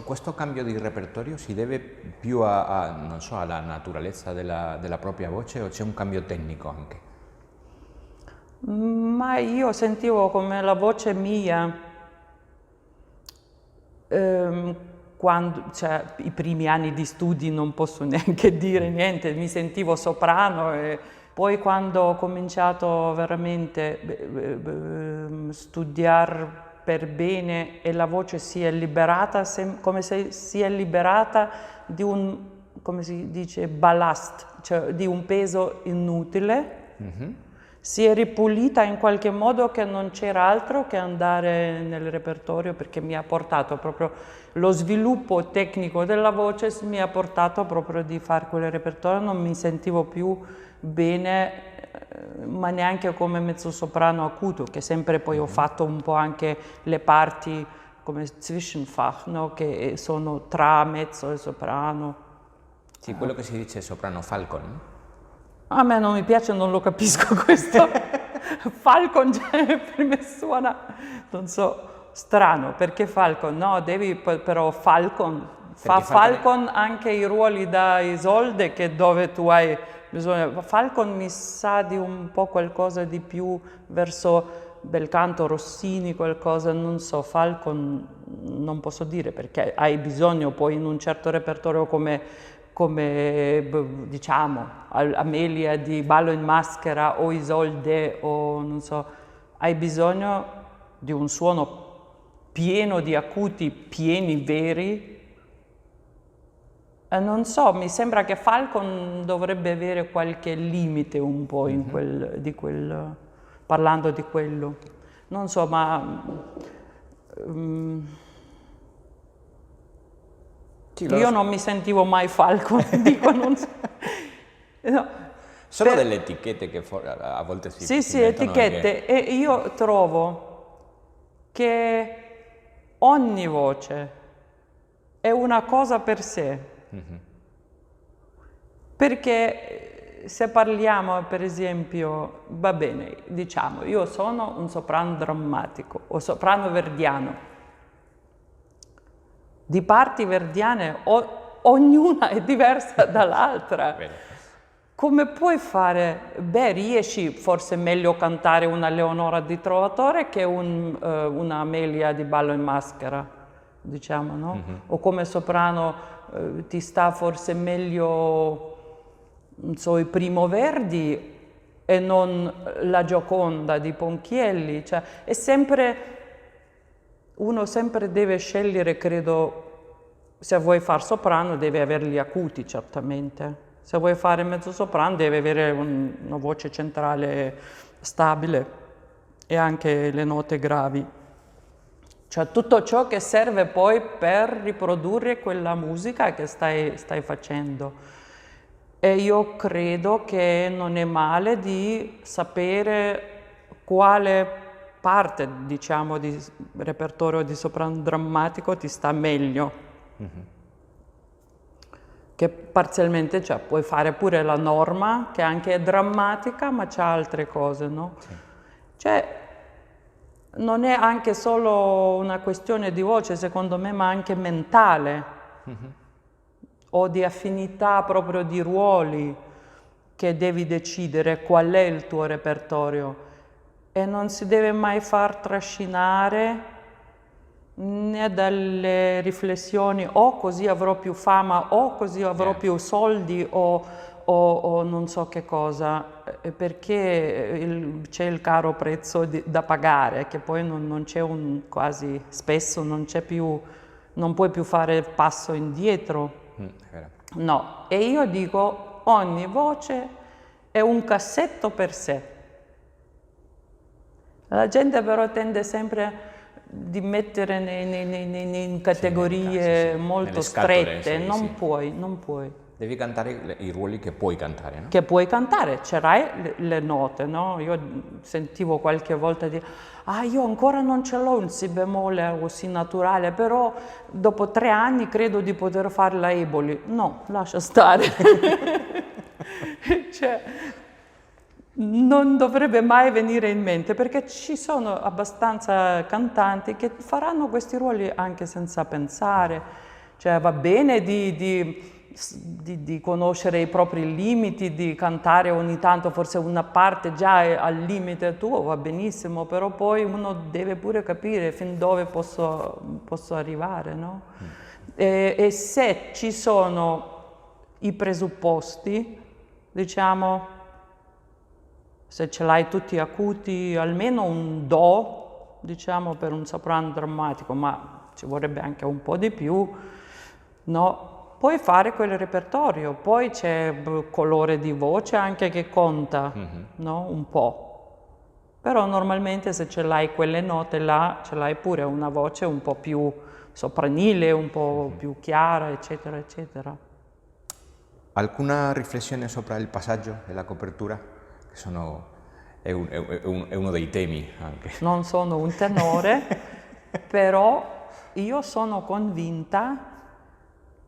questo cambio di repertorio si deve più non so, alla naturalezza della propria voce o c'è un cambio tecnico anche? Ma io sentivo come la voce mia, quando, cioè, i primi anni di studi non posso neanche dire niente, mi sentivo soprano e poi quando ho cominciato veramente a studiare per bene e la voce si è liberata, come se si è liberata di un, come si dice, ballast, cioè di un peso inutile. Si è ripulita in qualche modo che non c'era altro che andare nel repertorio perché mi ha portato proprio lo sviluppo tecnico della voce, mi ha portato proprio di fare quel repertorio, non mi sentivo più bene, ma neanche come mezzosoprano acuto, che sempre poi ho fatto un po' anche le parti come Zwischenfach, no? Che sono tra mezzo e soprano. Sì, quello che si dice soprano falcon. A me non mi piace, non lo capisco questo. Falcon, cioè, per me suona, non so, strano, perché Falcon? No, devi però Falcon, fa Falcon anche i ruoli da Isolde che dove tu hai bisogno. Falcon mi sa di un po' qualcosa di più verso Belcanto, Rossini, qualcosa, non so, Falcon non posso dire perché hai bisogno poi in un certo repertorio come diciamo Amelia di Ballo in Maschera o Isolde o non so, hai bisogno di un suono pieno di acuti, pieni, veri. Non so, mi sembra che Falcon dovrebbe avere qualche limite un po' in parlando di quello. Non so, ma io non mi sentivo mai Falcon, dico, non so. No, Sono delle etichette che a volte si sì, etichette. E io trovo che ogni voce è una cosa per sé. Perché se parliamo, per esempio, va bene, diciamo, io sono un soprano drammatico o soprano verdiano. Di parti verdiane ognuna è diversa dall'altra. Come puoi fare? Beh, riesci forse meglio cantare una Leonora di Trovatore che una Amelia di Ballo in Maschera, diciamo, no? O come soprano ti sta forse meglio, non so, i Primo Verdi e non la Gioconda di Ponchielli. Cioè, è sempre... Uno sempre deve scegliere, credo, se vuoi fare soprano devi averli acuti certamente, se vuoi fare mezzosoprano devi avere una voce centrale stabile e anche le note gravi. Cioè tutto ciò che serve poi per riprodurre quella musica che stai facendo. E io credo che non è male di sapere quale parte, diciamo, di repertorio di soprano drammatico ti sta meglio. Che parzialmente, cioè, puoi fare pure la Norma, che anche è drammatica, ma c'ha altre cose, no? Sì. Cioè, non è anche solo una questione di voce, secondo me, ma anche mentale. O di affinità proprio di ruoli, che devi decidere qual è il tuo repertorio. E non si deve mai far trascinare né dalle riflessioni o così avrò più fama o così avrò più soldi o non so che cosa, perché c'è il caro prezzo da pagare, che poi non c'è quasi spesso non c'è più, non puoi più fare il passo indietro. No, e io dico ogni voce è un cassetto per sé. La gente però tende sempre di mettere in categorie molto strette, non puoi. Devi cantare i ruoli che puoi cantare, no? Che puoi cantare, c'hai le note, no? Io sentivo qualche volta dire, io ancora non ce l'ho un si bemolle così naturale, però dopo 3 anni credo di poter fare la Eboli. No, lascia stare. Cioè, non dovrebbe mai venire in mente, perché ci sono abbastanza cantanti che faranno questi ruoli anche senza pensare. Cioè va bene di conoscere i propri limiti, di cantare ogni tanto forse una parte già è al limite tuo, va benissimo, però poi uno deve pure capire fin dove posso arrivare, no? E se ci sono i presupposti, diciamo, se ce l'hai tutti acuti, almeno un do, diciamo, per un soprano drammatico, ma ci vorrebbe anche un po' di più, no? Puoi fare quel repertorio, poi c'è colore di voce anche che conta, no? Un po'. Però normalmente se ce l'hai quelle note là, ce l'hai pure una voce un po' più sopranile, un po' più chiara, eccetera, eccetera. Alcuna riflessione sopra il passaggio e la copertura? Che è uno dei temi anche. Non sono un tenore, però io sono convinta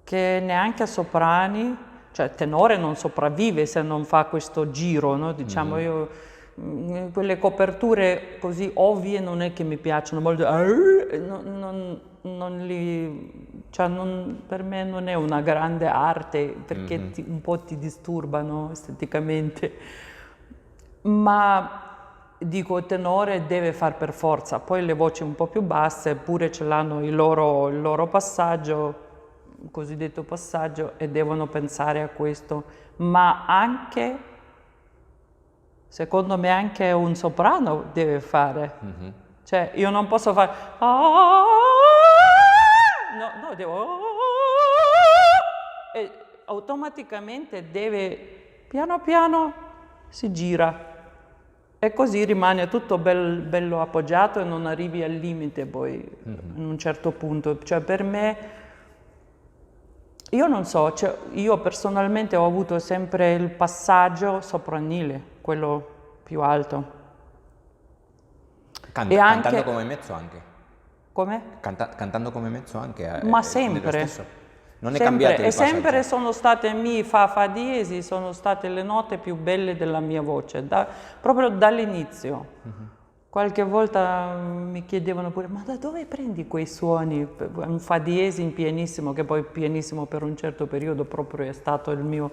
che neanche soprani, cioè tenore non sopravvive se non fa questo giro, no? Diciamo io, quelle coperture così ovvie non è che mi piacciono molto, per me non è una grande arte perché un po' ti disturbano esteticamente, ma dico tenore deve far per forza, poi le voci un po' più basse pure ce l'hanno il loro passaggio, cosiddetto passaggio, e devono pensare a questo, ma anche, secondo me, anche un soprano deve fare. Cioè, io non posso fare no, devo e automaticamente deve, piano piano, si gira. E così rimane tutto bello appoggiato e non arrivi al limite poi, in un certo punto. Cioè, per me, io non so, cioè, io personalmente ho avuto sempre il passaggio sopranile, quello più alto. Cantando come mezzo anche? Come? Cantando come mezzo anche? Ma sempre. Non è cambiato il passaggio? E sempre sono state mi, fa diesis, sono state le note più belle della mia voce, proprio dall'inizio. Qualche volta mi chiedevano pure, ma da dove prendi quei suoni? Un fa diesis in pianissimo, che poi pianissimo per un certo periodo proprio è stato il mio,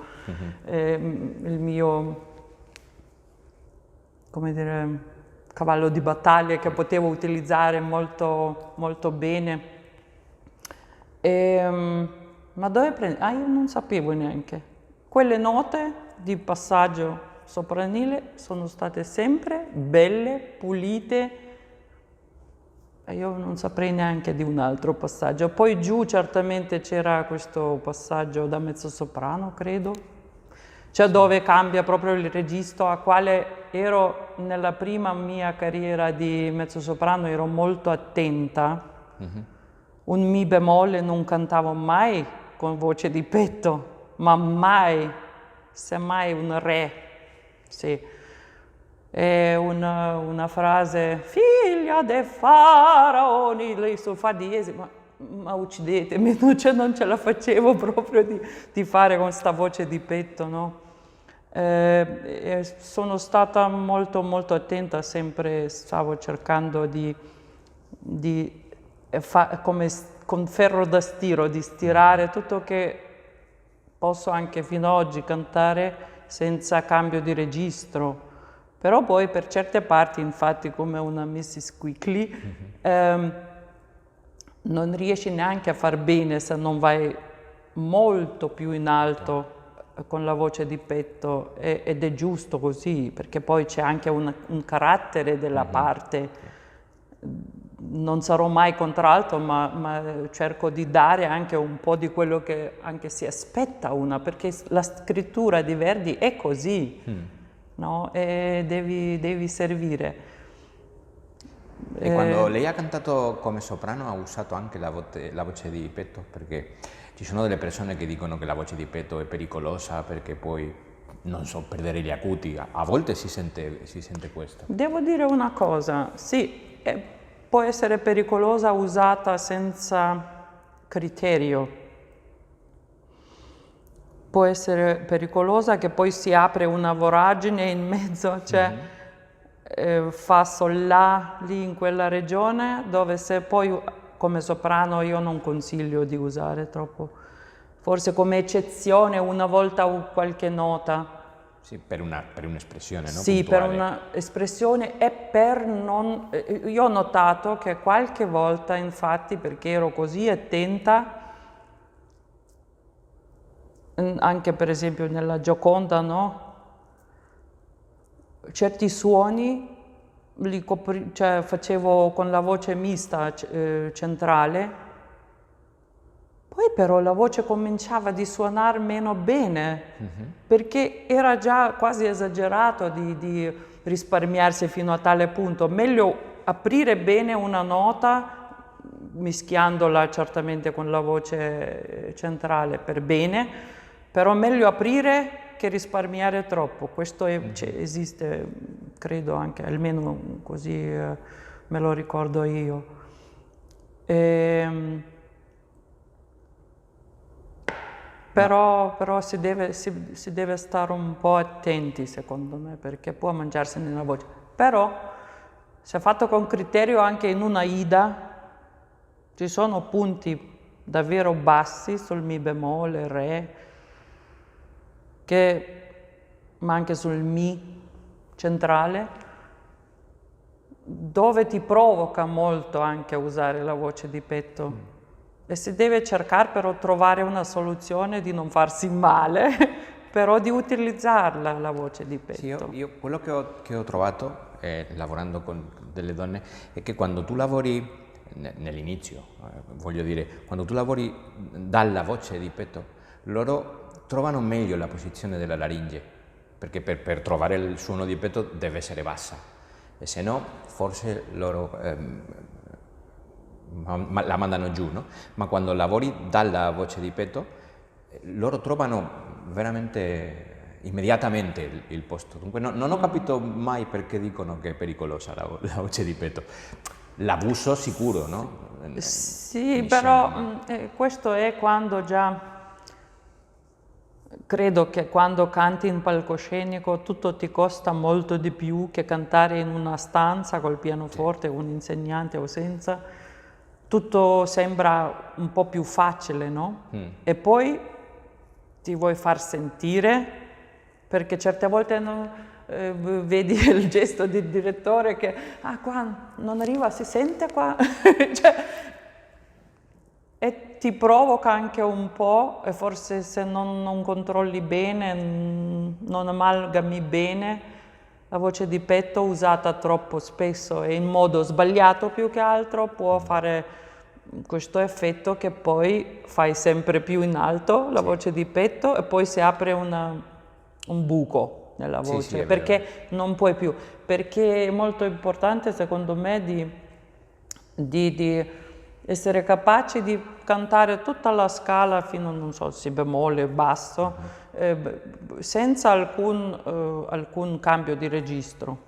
come dire, cavallo di battaglia che potevo utilizzare molto, molto bene. Ma dove prendi? Io non sapevo neanche. Quelle note di passaggio sopranile sono state sempre belle, pulite, e io non saprei neanche di un altro passaggio. Poi giù certamente c'era questo passaggio da mezzosoprano, credo, cioè dove cambia proprio il registro a quale ero nella prima mia carriera di mezzosoprano, ero molto attenta. Un mi bemolle non cantavo mai con voce di petto, ma mai, semmai un re, sì. E una frase, figlia dei faraoni, lei su fa diesis, ma uccidetemi, non ce la facevo proprio di fare con questa voce di petto, no? Sono stata molto molto attenta, sempre stavo cercando come con ferro da stiro, di stirare tutto che posso anche fino ad oggi cantare senza cambio di registro. Però poi per certe parti, infatti, come una Mrs. Quickly, non riesci neanche a far bene se non vai molto più in alto con la voce di petto, ed è giusto così, perché poi c'è anche un carattere della parte. Non sarò mai contralto, ma cerco di dare anche un po' di quello che anche si aspetta una, perché la scrittura di Verdi è così, no? E devi servire. E quando lei ha cantato come soprano ha usato anche la voce di petto, perché ci sono delle persone che dicono che la voce di petto è pericolosa perché poi, non so, perdere gli acuti. A volte si sente questo. Devo dire una cosa, sì, può essere pericolosa usata senza criterio. può essere pericolosa, che poi si apre una voragine in mezzo, cioè fa là, lì in quella regione, dove se poi come soprano io non consiglio di usare troppo, forse come eccezione una volta qualche nota. Sì, per un'espressione, no? Sì, Puntuale. per un'espressione e per non... Io ho notato che qualche volta, infatti, perché ero così attenta, anche per esempio nella Gioconda, no? Certi suoni cioè facevo con la voce mista centrale, poi però la voce cominciava di suonare meno bene, perché era già quasi esagerato di risparmiarsi fino a tale punto. Meglio aprire bene una nota, mischiandola certamente con la voce centrale per bene, però meglio aprire che risparmiare troppo. Questo esiste, credo anche, almeno così me lo ricordo io. Però si deve stare un po' attenti, secondo me, perché può mangiarsene la voce. Però, se fatto con criterio anche in una Ida, ci sono punti davvero bassi sul Mi bemolle, Re, ma anche sul Mi centrale, dove ti provoca molto anche a usare la voce di petto. E si deve cercare però trovare una soluzione di non farsi male, però di utilizzarla la voce di petto. Sì, io quello che ho trovato lavorando con delle donne è che quando tu lavori nell'inizio, voglio dire, quando tu lavori dalla voce di petto, loro trovano meglio la posizione della laringe, perché per trovare il suono di petto deve essere bassa, e se no forse loro la mandano giù, no? Ma quando lavori dalla voce di petto, loro trovano veramente immediatamente il posto. Dunque non ho capito mai perché dicono che è pericolosa la voce di petto. L'abuso sicuro, no? Sì, però questo è quando già... Credo che quando canti in palcoscenico tutto ti costa molto di più che cantare in una stanza col pianoforte, un insegnante o senza. Tutto sembra un po' più facile, no? E poi ti vuoi far sentire, perché certe volte vedi il gesto del direttore che qua non arriva, si sente qua? Cioè, e ti provoca anche un po', e forse se non controlli bene, non amalgami bene, la voce di petto usata troppo spesso e in modo sbagliato più che altro può fare questo effetto che poi fai sempre più in alto la voce di petto e poi si apre un buco nella voce, sì, perché non puoi più. Perché è molto importante secondo me di essere capaci di cantare tutta la scala fino a, non so, Si bemolle, basso, senza alcun cambio di registro.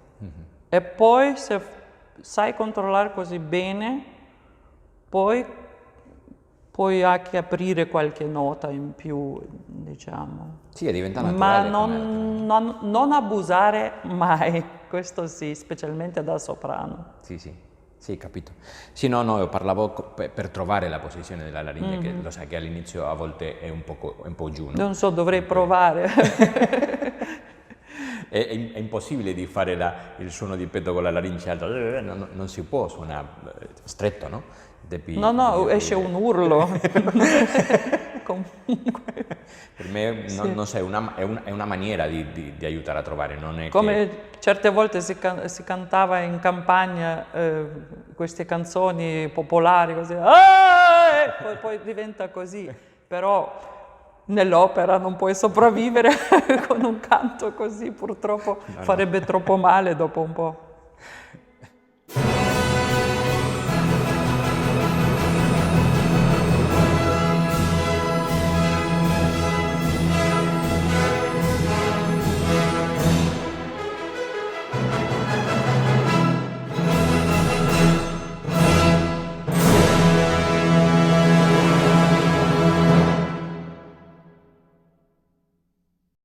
E poi se sai controllare così bene, poi puoi anche aprire qualche nota in più, diciamo. Sì, diventa naturale. Ma non abusare mai, questo sì, specialmente da soprano. Sì, capito. Sì, no, parlavo per trovare la posizione della laringe, che lo sai che all'inizio a volte è un po' giù, no? Non so, dovrei provare. È impossibile di fare il suono di petto con la laringe alta, non si può, suona stretto, no? No, esce un urlo. Comunque. Per me, non so, è una maniera di aiutare a trovare, non è come certe volte si cantava in campagna queste canzoni popolari, così, poi diventa così, però nell'opera non puoi sopravvivere con un canto così, purtroppo farebbe troppo male dopo un po'.